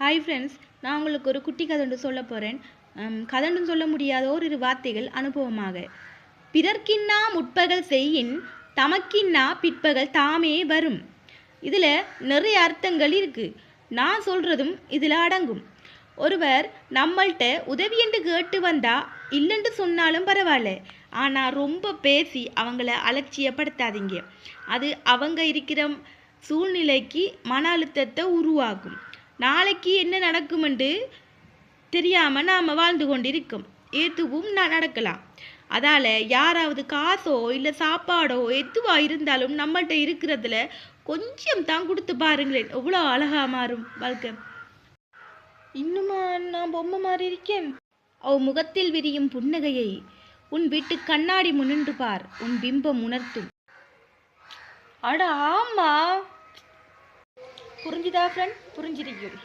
Hi friends, நான் உங்களுக்கு ஒரு குட்டி கதை ஒன்று சொல்ல போகிறேன். கதைன்னு சொல்ல முடியாத ஓரிரு வார்த்தைகள் அனுபவமாக. பிறர்க்கின்னா முற்பகல் செய்யின் தமக்கின்னா பிற்பகல் தாமே வரும். இதில் நிறைய அர்த்தங்கள் இருக்குது. நான் சொல்கிறதும் இதில் அடங்கும். ஒருவர் நம்மள்கிட்ட உதவி என்று கேட்டு வந்தால் இல்லைன்னு சொன்னாலும் பரவாயில்ல, ஆனால் ரொம்ப பேசி அவங்கள அலட்சியப்படுத்தாதீங்க. அது அவங்க இருக்கிற சூழ்நிலைக்கு மன அழுத்தத்தை உருவாக்கும். நாளைக்கு என்ன நடக்குமென்று தெரியாமல் நாம் வாழ்ந்து கொண்டிருக்கோம். எதுவும் நடக்கலாம். அதால் யாராவது காசோ இல்லை சாப்பாடோ எதுவாக இருந்தாலும் நம்மள்கிட்ட இருக்கிறதுல கொஞ்சம் தான் கொடுத்து பாருங்களேன், எவ்வளோ அழகாக மாறும் வாழ்க்கை. இன்னுமா நான் பொம்மை மாதிரி இருக்கேன்? அவ் முகத்தில் விரியும் புன்னகையை உன் வீட்டு கண்ணாடி முன்னின்று பார், உன் பிம்பம் உணர்த்தும். அட ஆமா, புரிஞ்சுதா ஃப்ரெண்ட்? புரிஞ்சிருக்கும்.